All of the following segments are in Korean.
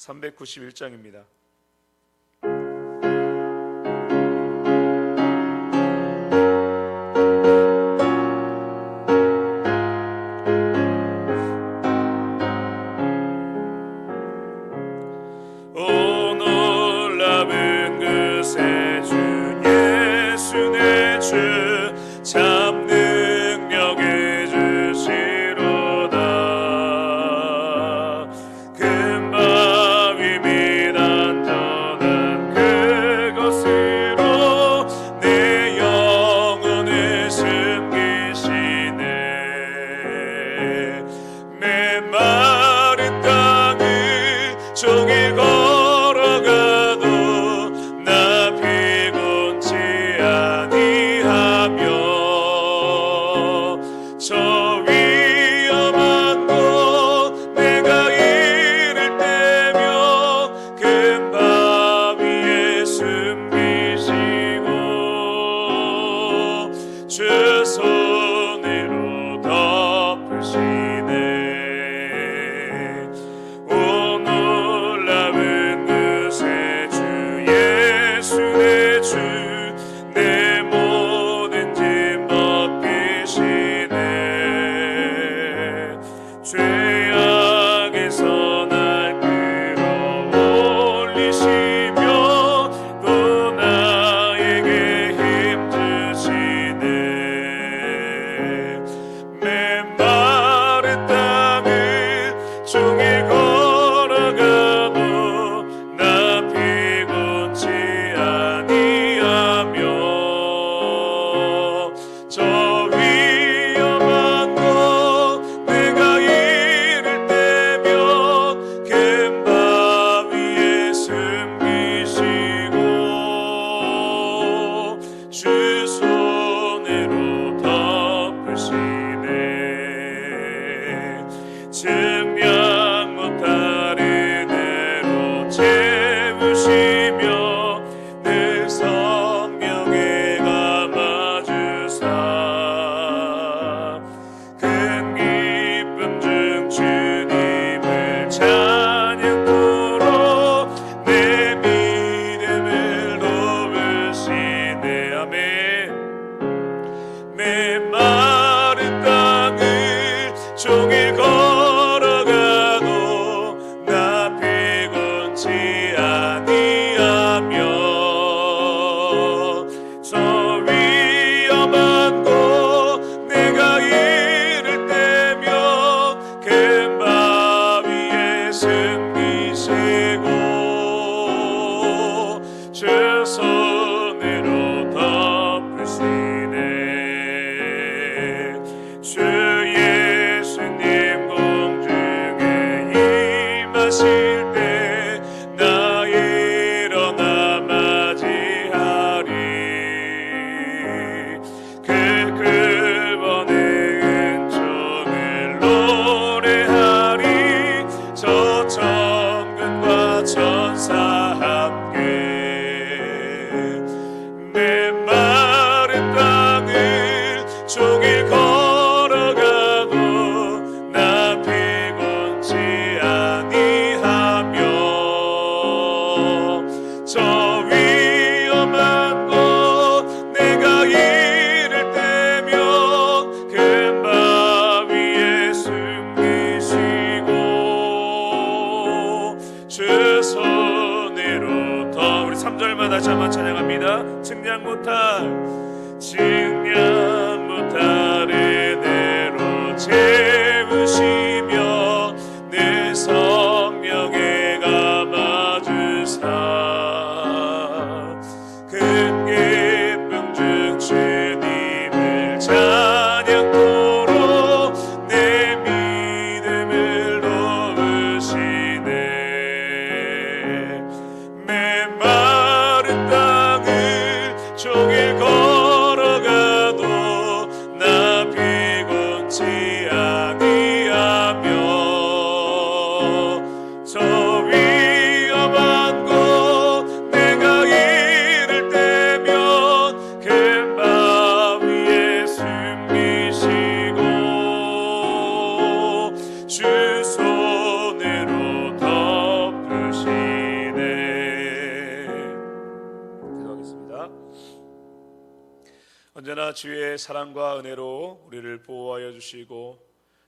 391장입니다. 참 능력이 주시로다. 금바위 밑 안전한 그곳으로 내 영혼을 숨기시네. 메마른 땅을 종일 걸어가도 나 피곤치 아니하며 저 위험한 곳 내가 이를 때며 금바위 위에 숨기시고 주 손으로 덮으시네. 오 놀라운 그새 주 예수 내 주 내 모든 짐 벗기시네. 죄악에서 날 끌어올리시며 또 나에게 힘 주시네. 메마른 땅을 종일 걸어가도 나 피곤치 아니하며 저 위험한 곳 내가 이를 때며 금바위에 숨기시고 주 손으로 덮으시네. 증량 못할 은혜로 채우시며 늘 성령에 감아주사 큰 기쁨 중 주님을 찬양토록 내 믿음을 높이시네. 아멘. 메마른 땅을 종일 걸어가도 나 피곤치 아니하며 저 위험한 곳 내가 이를 때며 금바위에 숨기시고 주 손으로 덮으시네. 주 예수님 공중에 임하실 때 나 일어나 맞이하리. 그 구원의 은총을 노래하리. 저 천군과 천사 함께 메마른 땅을 종일 걸어가도 나 피곤치 아니하며 저 위험한 곳 내가 이를 때며 금바위에 숨기시고 주 손으로 더 우리 3절만 다시 한번 찬양합니다. 증량 못할 은혜로 채우시며 늘 성령에 감아주사 큰 기쁨 중 주님을 찬양토록 내 믿음을 높이시네. 메마른 땅을 종일 걸어가도 나 피곤치 않아 언제나 주의 사랑과 은혜로 우리를 보호하여 주시고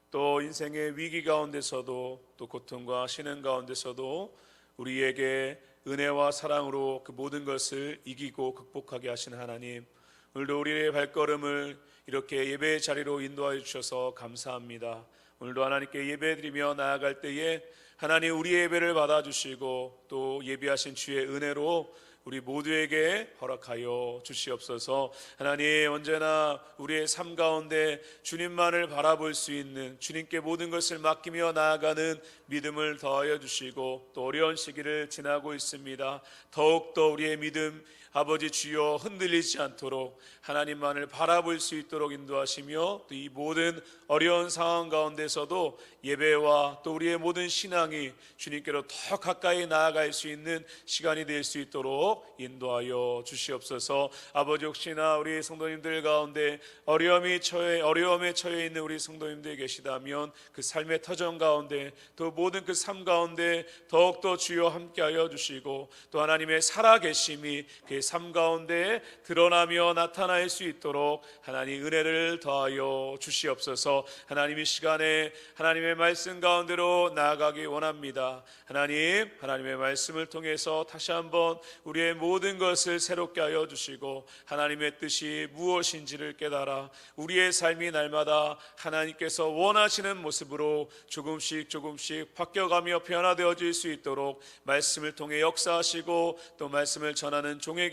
또 인생의 위기 가운데서도 또 고통과 신음 가운데서도 우리에게 은혜와 사랑으로 그 모든 것을 이기고 극복하게 하신 하나님, 오늘도 우리의 발걸음을 이렇게 예배의 자리로 인도하여 주셔서 감사합니다. 오늘도 하나님께 예배드리며 나아갈 때에 하나님 우리의 예배를 받아주시고 또 예비하신 주의 은혜로 우리 모두에게 허락하여 주시옵소서. 하나님, 언제나 우리의 삶 가운데 주님만을 바라볼 수 있는, 주님께 모든 것을 맡기며 나아가는 믿음을 더하여 주시고 또 어려운 시기를 지나고 있습니다. 더욱더 우리의 믿음 아버지 주여 흔들리지 않도록 하나님만을 바라볼 수 있도록 인도하시며 또 이 모든 어려운 상황 가운데서도 예배와 또 우리의 모든 신앙이 주님께로 더 가까이 나아갈 수 있는 시간이 될 수 있도록 인도하여 주시옵소서. 아버지, 혹시나 우리 성도님들 가운데 어려움에 처해 있는 우리 성도님들 계시다면 그 삶의 터전 가운데 또 모든 그 삶 가운데 더욱더 주여 함께하여 주시고 또 하나님의 살아계심이 그 삶 가운데 드러나며 나타날 수 있도록 하나님 은혜를 더하여 주시옵소서. 하나님 이 시간에 하나님의 말씀 가운데로 나아가기 원합니다. 하나님의 말씀을 통해서 다시 한번 우리의 모든 것을 새롭게 하여 주시고 하나님의 뜻이 무엇인지를 깨달아 우리의 삶이 날마다 하나님께서 원하시는 모습으로 조금씩 바뀌어가며 변화되어질 수 있도록 말씀을 통해 역사하시고 또 말씀을 전하는 종에게도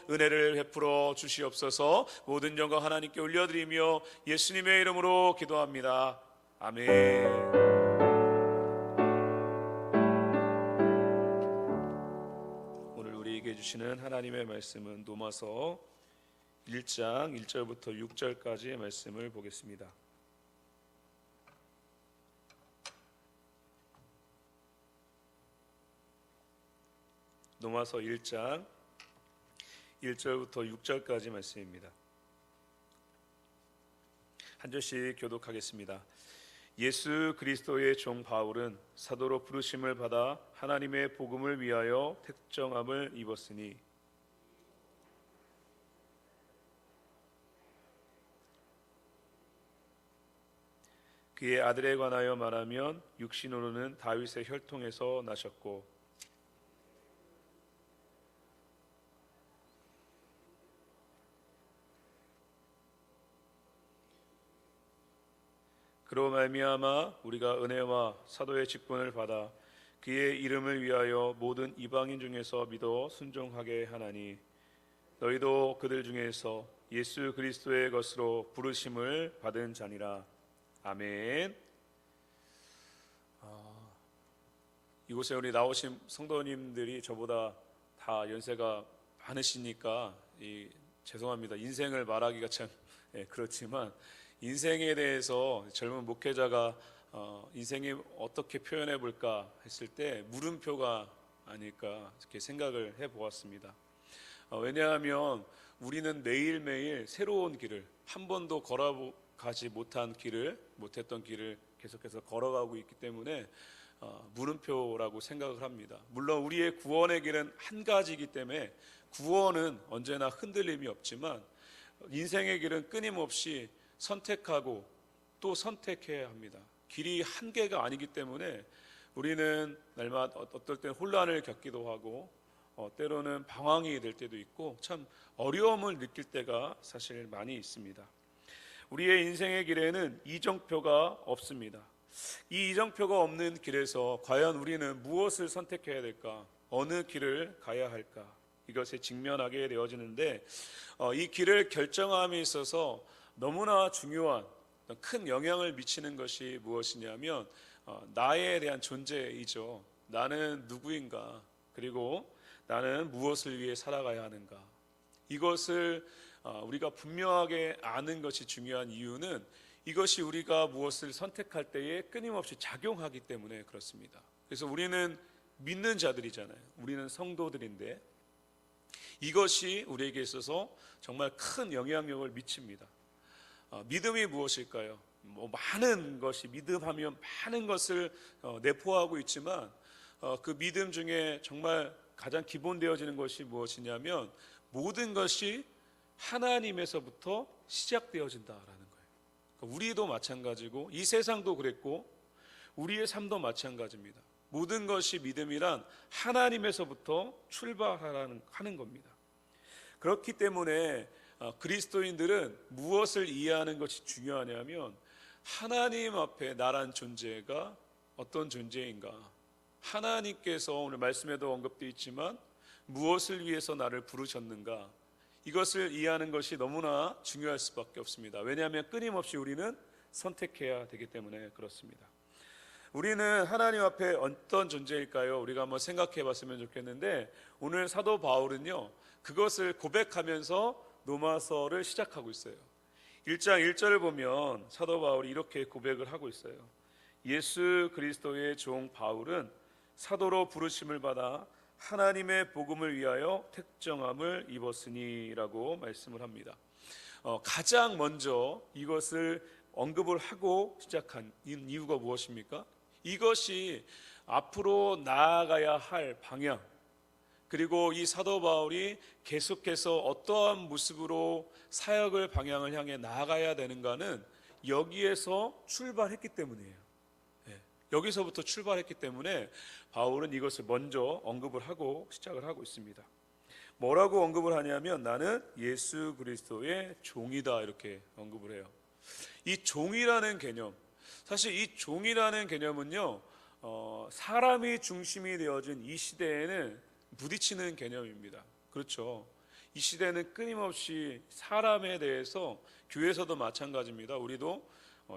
은혜를 베풀어 주시옵소서. 모든 영광 하나님께 올려드리며 예수님의 이름으로 기도합니다. 아멘. 오늘 우리에게 주시는 하나님의 말씀은 로마서 1장 1절부터 6절까지의 말씀을 보겠습니다. 로마서 1장 1절부터 6절까지 말씀입니다. 한 절씩 교독하겠습니다. 예수 그리스도의 종 바울은 사도로 부르심을 받아 하나님의 복음을 위하여 택정함을 입었으니 그의 아들에 관하여 말하면 육신으로는 다윗의 혈통에서 나셨고 그로 말미암아 우리가 은혜와 사도의 직분을 받아 그의 이름을 위하여 모든 이방인 중에서 믿어 순종하게 하나니 너희도 그들 중에서 예수 그리스도의 것으로 부르심을 받은 자니라. 아멘. 이곳에 우리 나오신 성도님들이 저보다 다 연세가 많으시니까 죄송합니다. 인생을 말하기가 참 그렇지만 인생에 대해서 젊은 목회자가 인생이 어떻게 표현해 볼까 했을 때 물음표가 아닐까 이렇게 생각을 해보았습니다. 왜냐하면 우리는 매일매일 새로운 길을 한 번도 걸어가지 못했던 길을 계속해서 걸어가고 있기 때문에 물음표라고 생각을 합니다. 물론 우리의 구원의 길은 한 가지이기 때문에 구원은 언제나 흔들림이 없지만 인생의 길은 끊임없이 선택하고 또 선택해야 합니다. 길이 한 개가 아니기 때문에 우리는 날마다 어떨 때 혼란을 겪기도 하고 때로는 방황이 될 때도 있고 참 어려움을 느낄 때가 사실 많이 있습니다. 우리의 인생의 길에는 이정표가 없습니다. 이 이정표가 없는 길에서 과연 우리는 무엇을 선택해야 될까? 어느 길을 가야 할까? 이것에 직면하게 되어지는데 이 길을 결정함에 있어서 너무나 중요한 큰 영향을 미치는 것이 무엇이냐면 나에 대한 존재이죠. 나는 누구인가? 그리고 나는 무엇을 위해 살아가야 하는가? 이것을 우리가 분명하게 아는 것이 중요한 이유는 이것이 우리가 무엇을 선택할 때에 끊임없이 작용하기 때문에 그렇습니다. 그래서 우리는 믿는 자들이잖아요. 우리는 성도들인데 이것이 우리에게 있어서 정말 큰 영향력을 미칩니다. 믿음이 무엇일까요? 많은 것이 믿음하면 많은 것을 내포하고 있지만 그 믿음 중에 정말 가장 기본되어지는 것이 무엇이냐면 모든 것이 하나님에서부터 시작되어진다라는 거예요. 그러니까 우리도 마찬가지고 이 세상도 그랬고 우리의 삶도 마찬가지입니다. 모든 것이 믿음이란 하나님에서부터 출발하는 겁니다. 그렇기 때문에 그리스도인들은 무엇을 이해하는 것이 중요하냐면 하나님 앞에 나란 존재가 어떤 존재인가, 하나님께서 오늘 말씀에도 언급되어 있지만 무엇을 위해서 나를 부르셨는가, 이것을 이해하는 것이 너무나 중요할 수밖에 없습니다. 왜냐하면 끊임없이 우리는 선택해야 되기 때문에 그렇습니다. 우리는 하나님 앞에 어떤 존재일까요? 우리가 한번 생각해 봤으면 좋겠는데 오늘 사도 바울은요 그것을 고백하면서 로마서를 시작하고 있어요. 1장 1절을 보면 사도 바울이 이렇게 고백을 하고 있어요. 예수 그리스도의 종 바울은 사도로 부르심을 받아 하나님의 복음을 위하여 택정함을 입었으니라고 말씀을 합니다. 가장 먼저 이것을 언급을 하고 시작한 이유가 무엇입니까? 이것이 앞으로 나아가야 할 방향, 그리고 이 사도 바울이 계속해서 어떠한 모습으로 사역을 방향을 향해 나아가야 되는가는 여기에서 출발했기 때문이에요. 여기서부터 출발했기 때문에 바울은 이것을 먼저 언급을 하고 시작을 하고 있습니다. 뭐라고 언급을 하냐면 나는 예수 그리스도의 종이다 이렇게 언급을 해요. 이 종이라는 개념, 사실 이 종이라는 개념은요 사람이 중심이 되어진 이 시대에는 부딪히는 개념입니다. 그렇죠. 이 시대는 끊임없이 사람에 대해서, 교회에서도 마찬가지입니다. 우리도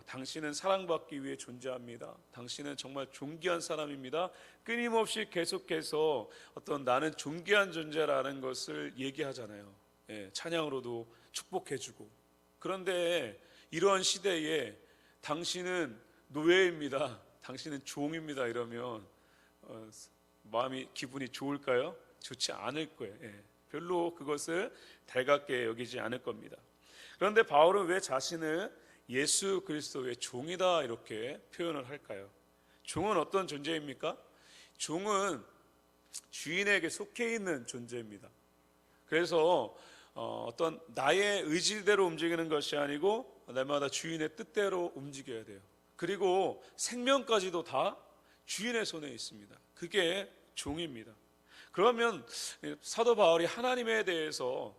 당신은 사랑받기 위해 존재합니다, 당신은 정말 존귀한 사람입니다, 끊임없이 계속해서 어떤 나는 존귀한 존재라는 것을 얘기하잖아요. 찬양으로도 축복해주고. 그런데 이러한 시대에 당신은 노예입니다, 당신은 종입니다 이러면 마음이, 기분이 좋을까요? 좋지 않을 거예요. 별로 그것을 달갑게 여기지 않을 겁니다. 그런데 바울은 왜 자신을 예수 그리스도의 종이다 이렇게 표현을 할까요? 종은 어떤 존재입니까? 종은 주인에게 속해 있는 존재입니다. 그래서 어떤 나의 의지대로 움직이는 것이 아니고 날마다 주인의 뜻대로 움직여야 돼요. 그리고 생명까지도 다 주인의 손에 있습니다. 그게 종입니다. 그러면 사도 바울이 하나님에 대해서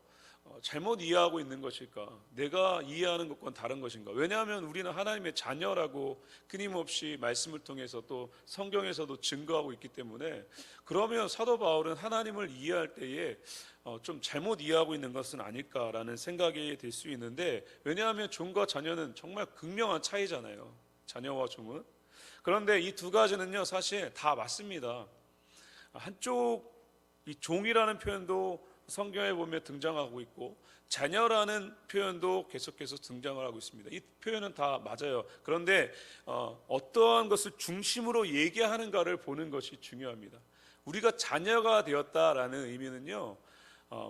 잘못 이해하고 있는 것일까? 내가 이해하는 것과는 다른 것인가? 왜냐하면 우리는 하나님의 자녀라고 끊임없이 말씀을 통해서 또 성경에서도 증거하고 있기 때문에, 그러면 사도 바울은 하나님을 이해할 때에 좀 잘못 이해하고 있는 것은 아닐까라는 생각이 들 수 있는데, 왜냐하면 종과 자녀는 정말 극명한 차이잖아요. 자녀와 종은. 그런데 이 두 가지는요 사실 다 맞습니다. 한쪽 이 종이라는 표현도 성경에 보면 등장하고 있고 자녀라는 표현도 계속해서 등장을 하고 있습니다. 이 표현은 다 맞아요. 그런데 어떠한 것을 중심으로 얘기하는가를 보는 것이 중요합니다. 우리가 자녀가 되었다라는 의미는요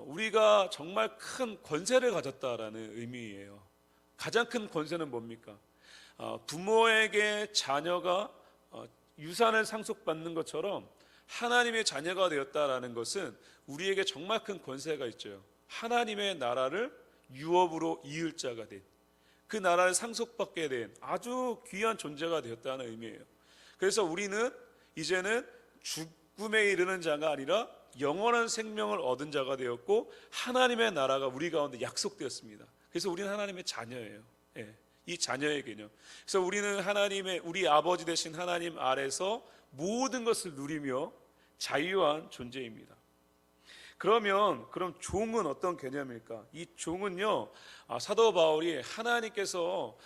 우리가 정말 큰 권세를 가졌다라는 의미예요. 가장 큰 권세는 뭡니까? 부모에게 자녀가 유산을 상속받는 것처럼 하나님의 자녀가 되었다라는 것은 우리에게 정말 큰 권세가 있죠. 하나님의 나라를 유업으로 이을 자가 된, 그 나라를 상속받게 된 아주 귀한 존재가 되었다는 의미예요. 그래서 우리는 이제는 죽음에 이르는 자가 아니라 영원한 생명을 얻은 자가 되었고 하나님의 나라가 우리 가운데 약속되었습니다. 그래서 우리는 하나님의 자녀예요. 이 자녀의 개념. 그래서 우리는 하나님의, 우리 아버지 되신 하나님 아래서 모든 것을 누리며 자유한 존재입니다. 그럼 종은 어떤 개념일까? 이 종은요 사도 바울이 하나님께서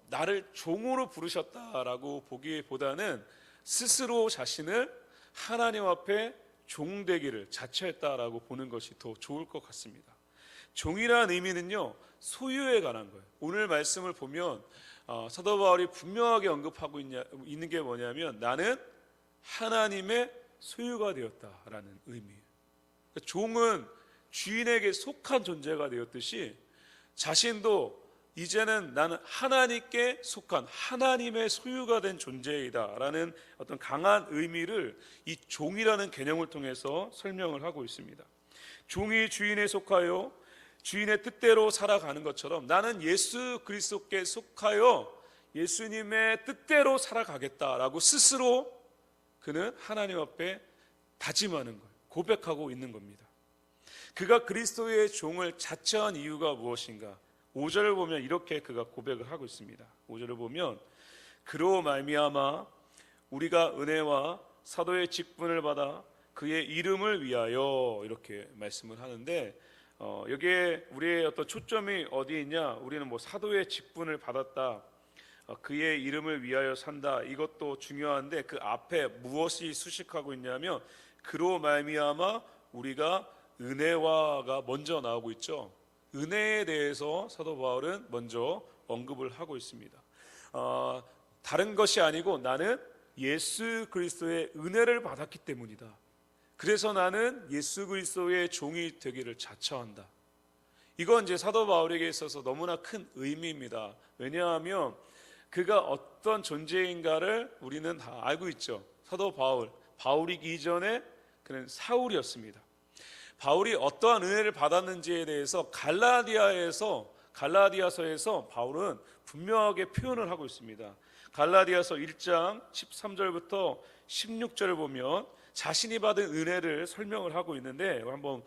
나를 종으로 부르셨다라고 보기보다는 스스로 자신을 하나님 앞에 종되기를 자처했다라고 보는 것이 더 좋을 것 같습니다. 종이라는 의미는요 소유에 관한 거예요. 오늘 말씀을 보면 사도 바울이 분명하게 언급하고 있는 게 뭐냐면 나는 하나님의 소유가 되었다라는 의미예요. 종은 주인에게 속한 존재가 되었듯이 자신도 이제는 나는 하나님께 속한 하나님의 소유가 된 존재이다라는 어떤 강한 의미를 이 종이라는 개념을 통해서 설명을 하고 있습니다. 종이 주인에 속하여 주인의 뜻대로 살아가는 것처럼 나는 예수 그리스도께 속하여 예수님의 뜻대로 살아가겠다라고 스스로 그는 하나님 앞에 다짐하는 거예요. 고백하고 있는 겁니다. 그가 그리스도의 종을 자처한 이유가 무엇인가? 5절을 보면 이렇게 그가 고백을 하고 있습니다. 5절을 보면 그로 말미암아 우리가 은혜와 사도의 직분을 받아 그의 이름을 위하여 이렇게 말씀을 하는데 여기에 우리의 어떤 초점이 어디에 있냐? 우리는 뭐 사도의 직분을 받았다, 그의 이름을 위하여 산다, 이것도 중요한데 그 앞에 무엇이 수식하고 있냐면 그로 말미암아 우리가 은혜와가 먼저 나오고 있죠. 은혜에 대해서 사도 바울은 먼저 언급을 하고 있습니다. 다른 것이 아니고 나는 예수 그리스도의 은혜를 받았기 때문이다. 그래서 나는 예수 그리스도의 종이 되기를 자처한다. 이건 이제 사도 바울에게 있어서 너무나 큰 의미입니다. 왜냐하면 그가 어떤 존재인가를 우리는 다 알고 있죠. 사도 바울이기 이전에 그는 사울이었습니다. 바울이 어떠한 은혜를 받았는지에 대해서 갈라디아서에서 바울은 분명하게 표현을 하고 있습니다. 갈라디아서 1장 13절부터 16절을 보면 자신이 받은 은혜를 설명을 하고 있는데 한번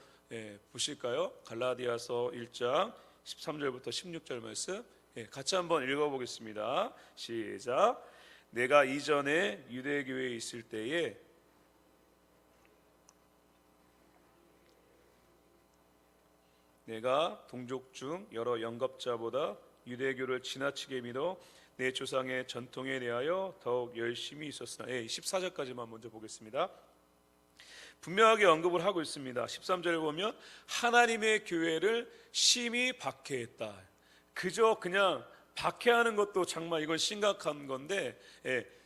보실까요? 갈라디아서 1장 13절부터 16절 말씀 같이 한번 읽어보겠습니다. 시작. 내가 이전에 유대교회에 있을 때에 내가 동족 중 여러 영겁자보다 유대교를 지나치게 믿어 내 조상의 전통에 대하여 더욱 열심히 있었으나 14절까지만 먼저 보겠습니다. 분명하게 언급을 하고 있습니다. 13절을 보면 하나님의 교회를 심히 박해했다. 그저 그냥 박해하는 것도 정말 이건 심각한 건데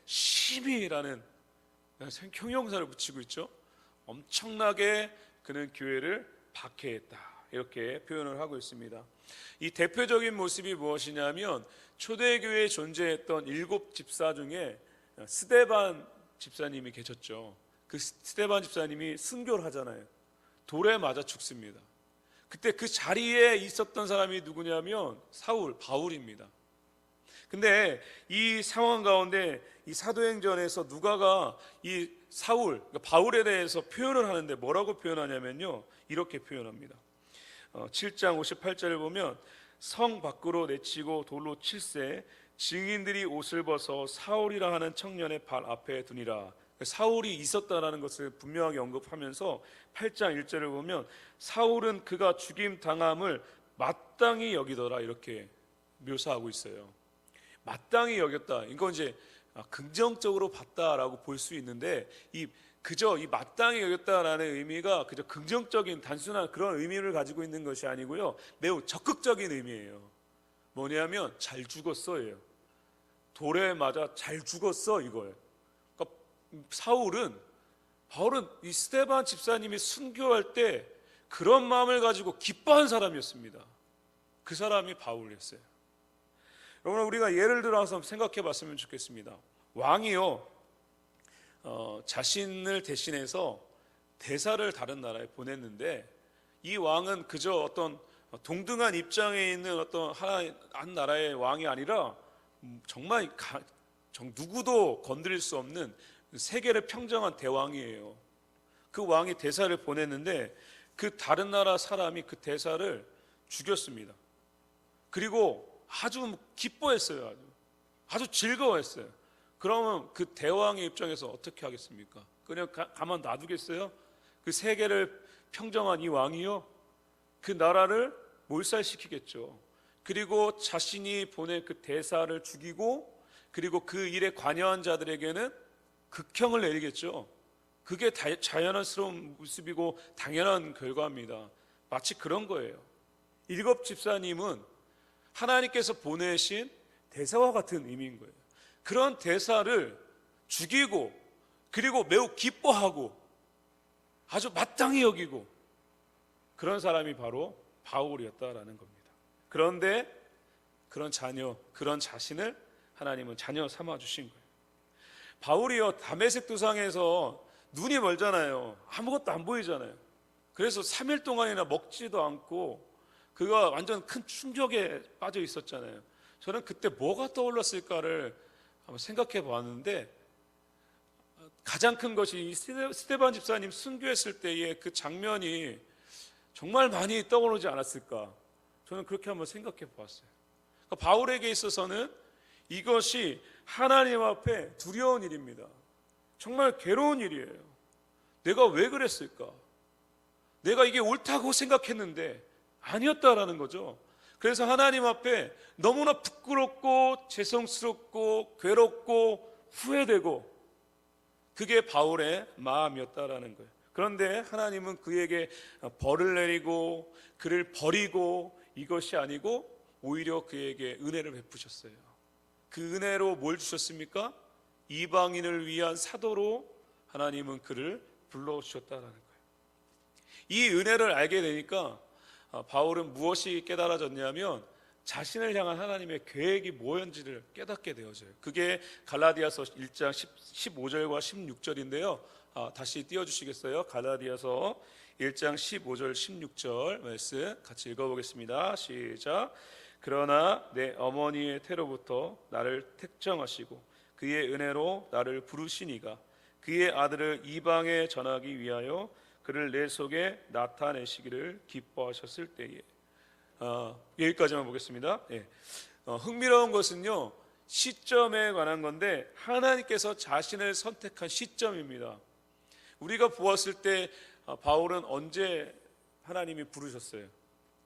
심히라는 형용사를 붙이고 있죠. 엄청나게 그는 교회를 박해했다. 이렇게 표현을 하고 있습니다. 이 대표적인 모습이 무엇이냐면 초대교회에 존재했던 7 집사 중에 스데반 집사님이 계셨죠. 그 스데반 집사님이 순교를 하잖아요. 돌에 맞아 죽습니다. 그때 그 자리에 있었던 사람이 누구냐면 바울입니다. 근데 이 상황 가운데 이 사도행전에서 누가가 이 바울에 대해서 표현을 하는데 뭐라고 표현하냐면요, 이렇게 표현합니다. 7장 58절을 보면 성 밖으로 내치고 돌로 칠세 증인들이 옷을 벗어 사울이라 하는 청년의 발 앞에 두니라. 사울이 있었다라는 것을 분명하게 언급하면서 8장 1절을 보면 사울은 그가 죽임 당함을 마땅히 여기더라 이렇게 묘사하고 있어요. 마땅히 여겼다. 이건 이제 긍정적으로 봤다라고 볼 수 있는데 그저 이 마땅히 여겼다라는 의미가 그저 긍정적인 단순한 그런 의미를 가지고 있는 것이 아니고요, 매우 적극적인 의미예요. 뭐냐면 잘 죽었어예요. 돌에 맞아 잘 죽었어 이거예요. 그러니까 바울은 이 스데반 집사님이 순교할 때 그런 마음을 가지고 기뻐한 사람이었습니다. 그 사람이 바울이었어요. 여러분, 우리가 예를 들어서 생각해 봤으면 좋겠습니다. 왕이요, 자신을 대신해서 대사를 다른 나라에 보냈는데 이 왕은 그저 어떤 동등한 입장에 있는 어떤 한 나라의 왕이 아니라 정말 누구도 건드릴 수 없는 세계를 평정한 대왕이에요. 그 왕이 대사를 보냈는데 그 다른 나라 사람이 그 대사를 죽였습니다. 그리고 아주 기뻐했어요. 아주 즐거워했어요. 그러면 그 대왕의 입장에서 어떻게 하겠습니까? 그냥 가만 놔두겠어요? 그 세계를 평정한 이 왕이요, 그 나라를 몰살시키겠죠. 그리고 자신이 보낸 그 대사를 죽이고 그리고 그 일에 관여한 자들에게는 극형을 내리겠죠. 그게 자연스러운 모습이고 당연한 결과입니다. 마치 그런 거예요. 7 집사님은 하나님께서 보내신 대사와 같은 의미인 거예요. 그런 대사를 죽이고 그리고 매우 기뻐하고 아주 마땅히 여기고 그런 사람이 바로 바울이었다라는 겁니다. 그런데 그런 자신을 하나님은 자녀 삼아 주신 거예요. 바울이요, 다메섹 도상에서 눈이 멀잖아요. 아무것도 안 보이잖아요. 그래서 3일 동안이나 먹지도 않고 그가 완전 큰 충격에 빠져 있었잖아요. 저는 그때 뭐가 떠올랐을까를 한번 생각해 봤는데, 가장 큰 것이 이 스데반 집사님 순교했을 때의 그 장면이 정말 많이 떠오르지 않았을까, 저는 그렇게 한번 생각해 보았어요. 그러니까 바울에게 있어서는 이것이 하나님 앞에 두려운 일입니다. 정말 괴로운 일이에요. 내가 왜 그랬을까? 내가 이게 옳다고 생각했는데 아니었다라는 거죠. 그래서 하나님 앞에 너무나 부끄럽고 죄송스럽고 괴롭고 후회되고, 그게 바울의 마음이었다라는 거예요. 그런데 하나님은 그에게 벌을 내리고 그를 버리고 이것이 아니고 오히려 그에게 은혜를 베푸셨어요. 그 은혜로 뭘 주셨습니까? 이방인을 위한 사도로 하나님은 그를 불러주셨다라는 거예요. 이 은혜를 알게 되니까 바울은 무엇이 깨달아졌냐면 자신을 향한 하나님의 계획이 뭐였는지를 깨닫게 되어져요. 그게 갈라디아서 1장 15절과 16절인데요. 다시 띄워주시겠어요? 갈라디아서 1장 15절 16절 말씀 같이 읽어보겠습니다. 시작. 그러나 내 어머니의 태로부터 나를 택정하시고 그의 은혜로 나를 부르시니가 그의 아들을 이방에 전하기 위하여 그를 내 속에 나타내시기를 기뻐하셨을 때에. 여기까지만 보겠습니다. 흥미로운 것은요, 시점에 관한 건데 하나님께서 자신을 선택한 시점입니다. 우리가 보았을 때 바울은 언제 하나님이 부르셨어요?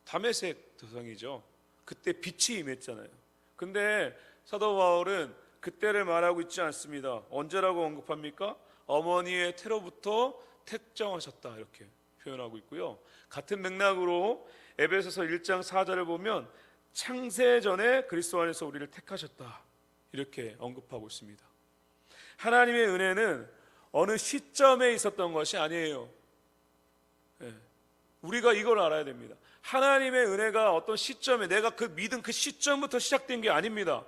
다메섹 도성이죠. 그때 빛이 임했잖아요. 근데 사도 바울은 그때를 말하고 있지 않습니다. 언제라고 언급합니까? 어머니의 태로부터 택정하셨다, 이렇게 표현하고 있고요. 같은 맥락으로 에베소서 1장 4절을 보면 창세 전에 그리스도 안에서 우리를 택하셨다, 이렇게 언급하고 있습니다. 하나님의 은혜는 어느 시점에 있었던 것이 아니에요. 우리가 이걸 알아야 됩니다. 하나님의 은혜가 어떤 시점에, 내가 그 믿은 그 시점부터 시작된 게 아닙니다.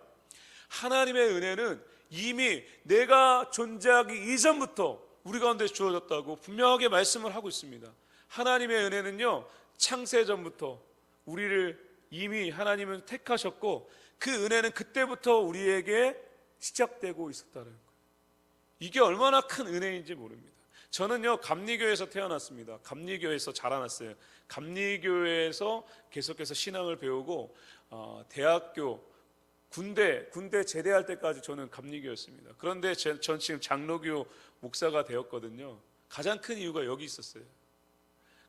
하나님의 은혜는 이미 내가 존재하기 이전부터 우리 가운데 주어졌다고 분명하게 말씀을 하고 있습니다. 하나님의 은혜는요, 창세전부터 우리를 이미 하나님은 택하셨고 그 은혜는 그때부터 우리에게 시작되고 있었다는 거예요. 이게 얼마나 큰 은혜인지 모릅니다. 저는요, 감리교회에서 태어났습니다. 감리교회에서 자라났어요. 감리교회에서 계속해서 신앙을 배우고 대학교, 군대 제대할 때까지 저는 감리교였습니다. 그런데 전 지금 장로교 목사가 되었거든요. 가장 큰 이유가 여기 있었어요.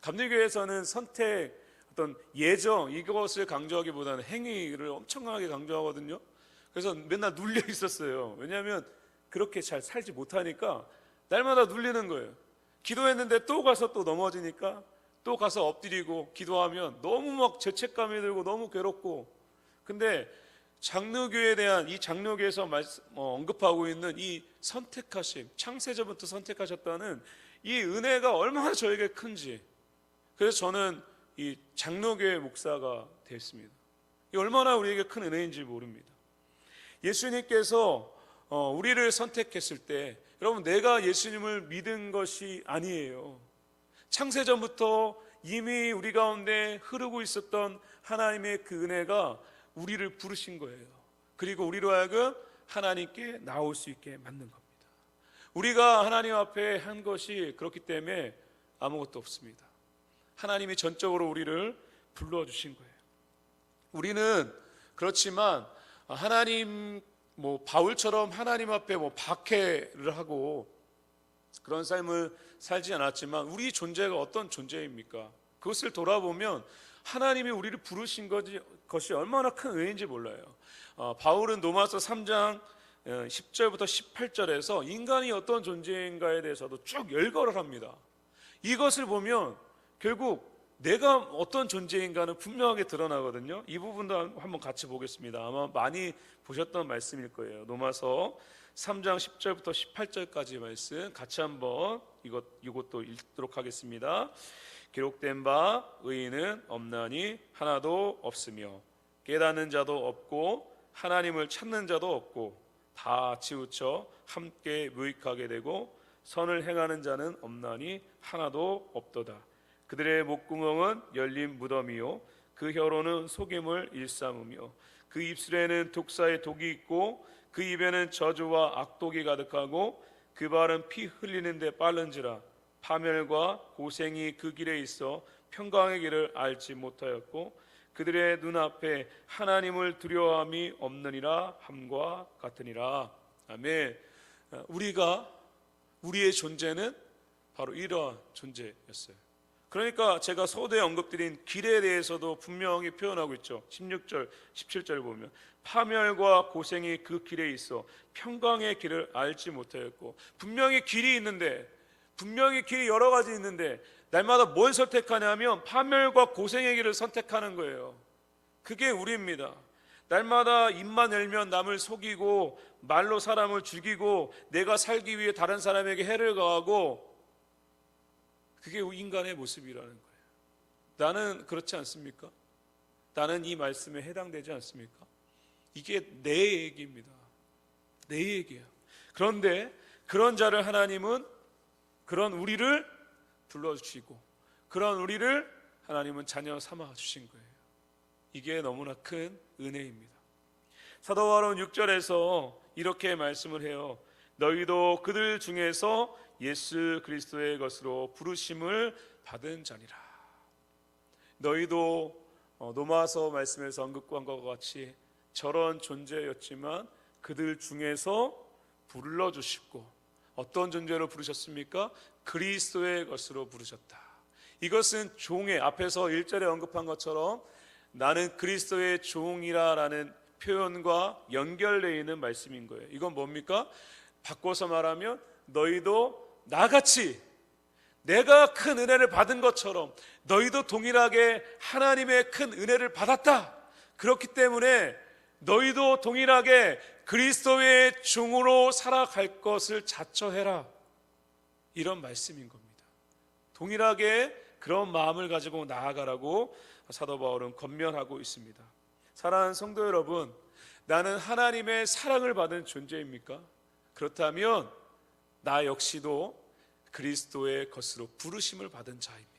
감리교회에서는 선택, 어떤 예정, 이것을 강조하기보다는 행위를 엄청나게 강조하거든요. 그래서 맨날 눌려 있었어요. 왜냐하면 그렇게 잘 살지 못하니까 날마다 눌리는 거예요. 기도했는데 또 가서 또 넘어지니까 또 가서 엎드리고 기도하면 너무 막 죄책감이 들고 너무 괴롭고. 근데 장로교에 대한, 이 장로교에서 언급하고 있는 이 선택하심, 창세전부터 선택하셨다는 이 은혜가 얼마나 저에게 큰지, 그래서 저는 이 장로교회 목사가 됐습니다. 이 얼마나 우리에게 큰 은혜인지 모릅니다. 예수님께서 우리를 선택했을 때, 여러분, 내가 예수님을 믿은 것이 아니에요. 창세전부터 이미 우리 가운데 흐르고 있었던 하나님의 그 은혜가 우리를 부르신 거예요. 그리고 우리로 하여금 하나님께 나올 수 있게 만든 겁니다. 우리가 하나님 앞에 한 것이 그렇기 때문에 아무것도 없습니다. 하나님이 전적으로 우리를 불러주신 거예요. 우리는 그렇지만 하나님, 바울처럼 하나님 앞에 박해를 하고 그런 삶을 살지 않았지만 우리 존재가 어떤 존재입니까? 그것을 돌아보면 하나님이 우리를 부르신 것이 얼마나 큰 은혜인지 몰라요. 바울은 로마서 3장 10절부터 18절에서 인간이 어떤 존재인가에 대해서도 쭉 열거를 합니다. 이것을 보면 결국 내가 어떤 존재인가는 분명하게 드러나거든요. 이 부분도 한번 같이 보겠습니다. 아마 많이 보셨던 말씀일 거예요. 로마서 3장 10절부터 18절까지 말씀 같이 한번 이것도 읽도록 하겠습니다. 기록된 바 의인은 없나니 하나도 없으며 깨닫는 자도 없고 하나님을 찾는 자도 없고 다 치우쳐 함께 무익하게 되고 선을 행하는 자는 없나니 하나도 없도다. 그들의 목구멍은 열린 무덤이요 그 혀로는 속임을 일삼으며 그 입술에는 독사의 독이 있고 그 입에는 저주와 악독이 가득하고 그 발은 피 흘리는데 빠른지라 파멸과 고생이 그 길에 있어 평강의 길을 알지 못하였고 그들의 눈앞에 하나님을 두려워함이 없느니라 함과 같으니라. 아멘. 우리의 존재는 바로 이러한 존재였어요. 그러니까 제가 서두에 언급드린 길에 대해서도 분명히 표현하고 있죠. 16절, 17절 보면 파멸과 고생이 그 길에 있어 평강의 길을 알지 못하였고, 분명히 길이 있는데, 분명히 길이 여러 가지 있는데 날마다 뭘 선택하냐면 파멸과 고생의 길을 선택하는 거예요. 그게 우리입니다. 날마다 입만 열면 남을 속이고 말로 사람을 죽이고 내가 살기 위해 다른 사람에게 해를 가하고, 그게 인간의 모습이라는 거예요. 나는 그렇지 않습니까? 나는 이 말씀에 해당되지 않습니까? 이게 내 얘기입니다. 내 얘기야. 그런데 그런 자를 하나님은, 그런 우리를 불러주시고 그런 우리를 하나님은 자녀 삼아 주신 거예요. 이게 너무나 큰 은혜입니다. 사도 바울은 6절에서 이렇게 말씀을 해요. 너희도 그들 중에서 예수 그리스도의 것으로 부르심을 받은 자니라. 너희도 로마서 말씀에서 언급한 것과 같이 저런 존재였지만 그들 중에서 불러주시고, 어떤 존재로 부르셨습니까? 그리스도의 것으로 부르셨다. 이것은 종의, 앞에서 1절에 언급한 것처럼 나는 그리스도의 종이라라는 표현과 연결되어 있는 말씀인 거예요. 이건 뭡니까? 바꿔서 말하면 너희도 나같이 내가 큰 은혜를 받은 것처럼 너희도 동일하게 하나님의 큰 은혜를 받았다. 그렇기 때문에 너희도 동일하게 그리스도의 종으로 살아갈 것을 자처해라. 이런 말씀인 겁니다. 동일하게 그런 마음을 가지고 나아가라고 사도 바울은 권면하고 있습니다. 사랑하는 성도 여러분, 나는 하나님의 사랑을 받은 존재입니까? 그렇다면 나 역시도 그리스도의 것으로 부르심을 받은 자입니다.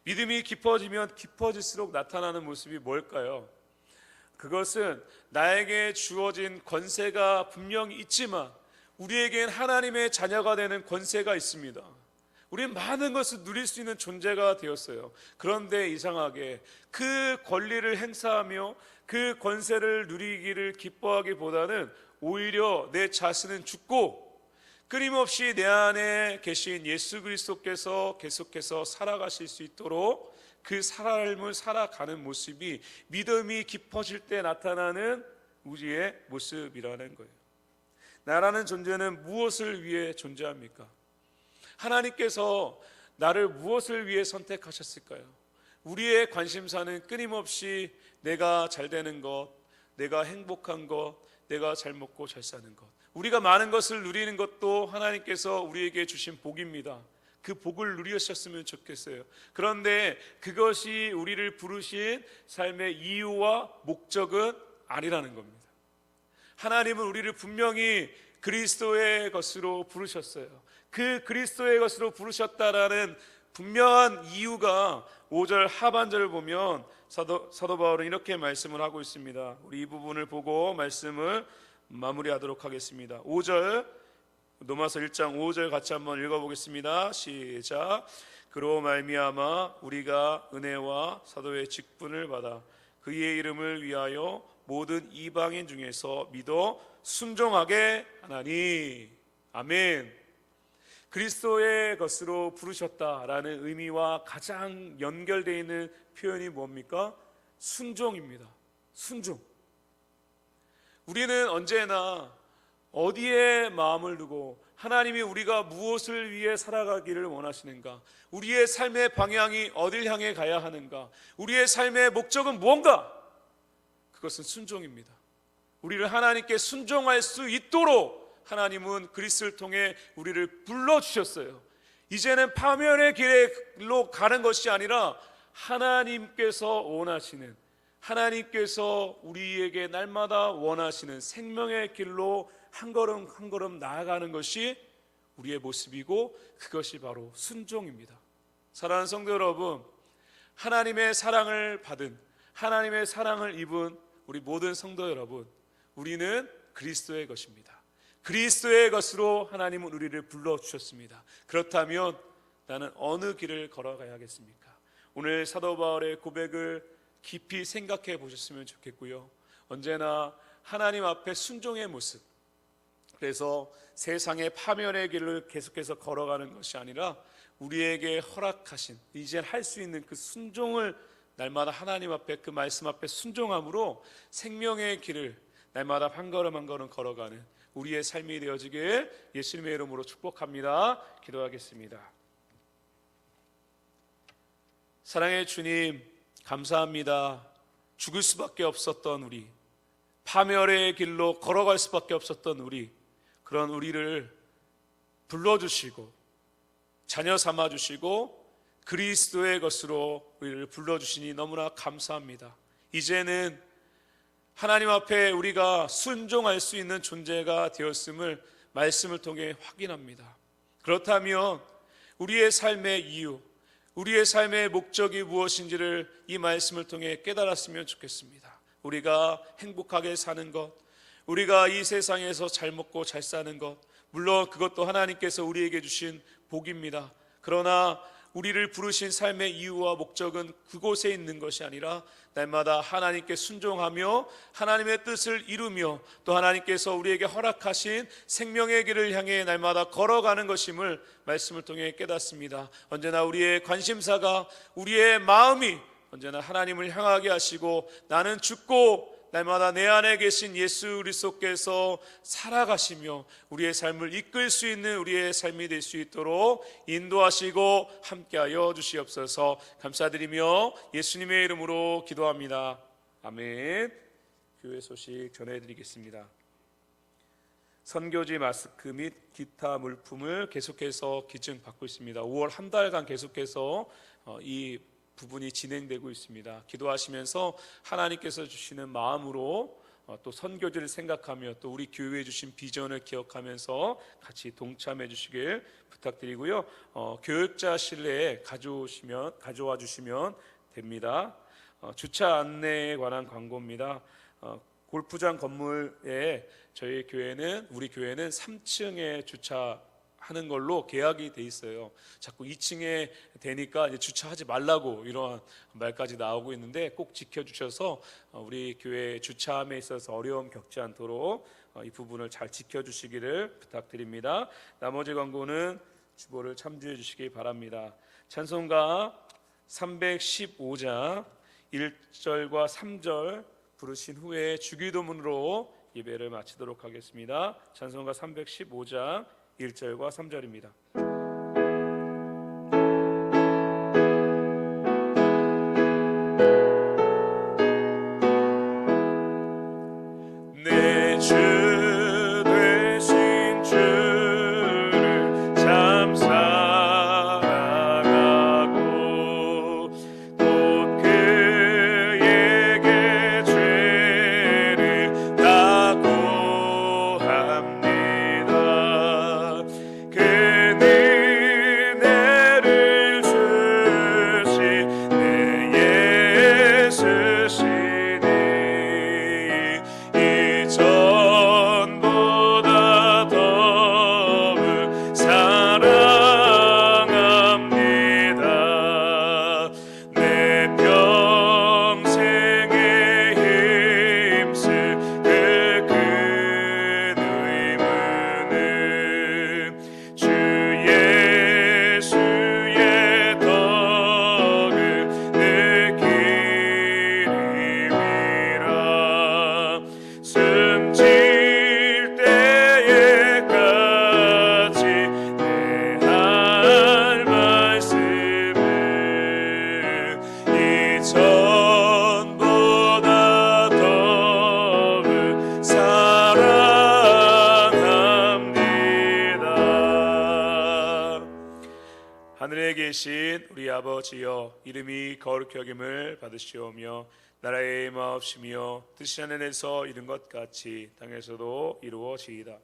믿음이 깊어지면 깊어질수록 나타나는 모습이 뭘까요? 그것은 나에게 주어진 권세가 분명히 있지만 우리에겐 하나님의 자녀가 되는 권세가 있습니다. 우리는 많은 것을 누릴 수 있는 존재가 되었어요. 그런데 이상하게 그 권리를 행사하며 그 권세를 누리기를 기뻐하기보다는 오히려 내 자신은 죽고 끊임없이 내 안에 계신 예수 그리스도께서 계속해서 살아가실 수 있도록 그 삶을 살아가는 모습이 믿음이 깊어질 때 나타나는 우리의 모습이라는 거예요. 나라는 존재는 무엇을 위해 존재합니까? 하나님께서 나를 무엇을 위해 선택하셨을까요? 우리의 관심사는 끊임없이 내가 잘 되는 것, 내가 행복한 것, 내가 잘 먹고 잘 사는 것, 우리가 많은 것을 누리는 것도 하나님께서 우리에게 주신 복입니다. 그 복을 누리셨으면 좋겠어요. 그런데 그것이 우리를 부르신 삶의 이유와 목적은 아니라는 겁니다. 하나님은 우리를 분명히 그리스도의 것으로 부르셨어요. 그 그리스도의 것으로 부르셨다라는 분명한 이유가 5절 하반절을 보면 사도 바울은 이렇게 말씀을 하고 있습니다. 우리 이 부분을 보고 말씀을 마무리하도록 하겠습니다. 5절, 로마서 1장 5절 같이 한번 읽어보겠습니다. 시작. 그로 말미암아 우리가 은혜와 사도의 직분을 받아 그의 이름을 위하여 모든 이방인 중에서 믿어 순종하게 하나니. 아멘. 그리스도의 것으로 부르셨다라는 의미와 가장 연결되어 있는 표현이 뭡니까? 순종입니다. 순종. 우리는 언제나 어디에 마음을 두고 하나님이 우리가 무엇을 위해 살아가기를 원하시는가, 우리의 삶의 방향이 어딜 향해 가야 하는가, 우리의 삶의 목적은 무언가, 그것은 순종입니다. 우리를 하나님께 순종할 수 있도록 하나님은 그리스도를 통해 우리를 불러주셨어요. 이제는 파멸의 길로 가는 것이 아니라 하나님께서 원하시는, 하나님께서 우리에게 날마다 원하시는 생명의 길로 한 걸음 한 걸음 나아가는 것이 우리의 모습이고, 그것이 바로 순종입니다. 사랑하는 성도 여러분, 하나님의 사랑을 받은, 하나님의 사랑을 입은 우리 모든 성도 여러분, 우리는 그리스도의 것입니다. 그리스도의 것으로 하나님은 우리를 불러주셨습니다. 그렇다면 나는 어느 길을 걸어가야겠습니까? 오늘 사도 바울의 고백을 깊이 생각해 보셨으면 좋겠고요. 언제나 하나님 앞에 순종의 모습, 그래서 세상의 파멸의 길을 계속해서 걸어가는 것이 아니라 우리에게 허락하신, 이제 할 수 있는 그 순종을 날마다 하나님 앞에, 그 말씀 앞에 순종함으로 생명의 길을 날마다 한 걸음 한 걸음 걸어가는 우리의 삶이 되어지길 예수님의 이름으로 축복합니다. 기도하겠습니다. 사랑의 주님, 감사합니다. 죽을 수밖에 없었던 우리, 파멸의 길로 걸어갈 수밖에 없었던 우리, 그런 우리를 불러주시고 자녀 삼아주시고 그리스도의 것으로 우리를 불러주시니 너무나 감사합니다. 이제는 하나님 앞에 우리가 순종할 수 있는 존재가 되었음을 말씀을 통해 확인합니다. 그렇다면 우리의 삶의 이유, 우리의 삶의 목적이 무엇인지를 이 말씀을 통해 깨달았으면 좋겠습니다. 우리가 행복하게 사는 것, 우리가 이 세상에서 잘 먹고 잘 사는 것, 물론 그것도 하나님께서 우리에게 주신 복입니다. 그러나 우리를 부르신 삶의 이유와 목적은 그곳에 있는 것이 아니라 날마다 하나님께 순종하며 하나님의 뜻을 이루며 또 하나님께서 우리에게 허락하신 생명의 길을 향해 날마다 걸어가는 것임을 말씀을 통해 깨닫습니다. 언제나 우리의 관심사가, 우리의 마음이 언제나 하나님을 향하게 하시고 나는 죽고 날마다 내 안에 계신 예수 그리스도께서 살아가시며 우리의 삶을 이끌 수 있는 우리의 삶이 될 수 있도록 인도하시고 함께하여 주시옵소서. 감사드리며 예수님의 이름으로 기도합니다. 아멘. 교회 소식 전해드리겠습니다. 선교지 마스크 및 기타 물품을 계속해서 기증받고 있습니다. 5월 한 달간 계속해서 이 부분이 진행되고 있습니다. 기도하시면서 하나님께서 주시는 마음으로 또 선교지를 생각하며 또 우리 교회에 주신 비전을 기억하면서 같이 동참해 주시길 부탁드리고요. 교육자 실내에 가져와 주시면 됩니다. 주차 안내에 관한 광고입니다. 골프장 건물에 우리 교회는 3층에 주차하는 걸로 계약이 돼 있어요. 자꾸 2층에 되니까 이제 주차하지 말라고 이런 말까지 나오고 있는데 꼭 지켜주셔서 우리 교회 주차함에 있어서 어려움 겪지 않도록 이 부분을 잘 지켜주시기를 부탁드립니다. 나머지 광고는 주보를 참조해 주시기 바랍니다. 찬송가 315장 1절과 3절 부르신 후에 주기도문으로 예배를 마치도록 하겠습니다. 찬송가 315장 1절과 3절입니다. 내 주 되신 주를 참 사랑하고 곧 그에게 죄를 다 구합니다. 그는 은혜를 주신 내 예수시니 이전보다 더욱 사랑합니다. 내 평생에 힘쓸 그 큰 의무는 주 예수의 덕을 느끼림이라. 숨질 때에까지 내 할 말씀은 이전보다 더욱 사랑합니다. 하늘에 계신 우리 아버지여, 이름이 거룩히 여김을 받으시오며 나라의 마옵시며 뜻이 하늘에서 이룬 것 같이 땅에서도 이루어지이다.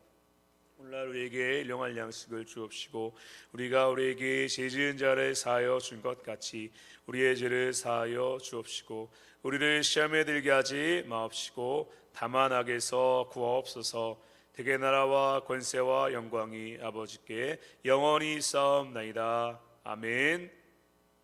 오늘날 우리에게 일용할 양식을 주옵시고 우리가 우리에게 죄 지은 자를 사하여 준 것 같이 우리의 죄를 사하여 주옵시고 우리를 시험에 들게 하지 마옵시고 다만 악에서 구하옵소서. 대개 나라와 권세와 영광이 아버지께 영원히 있사옵나이다. 아멘.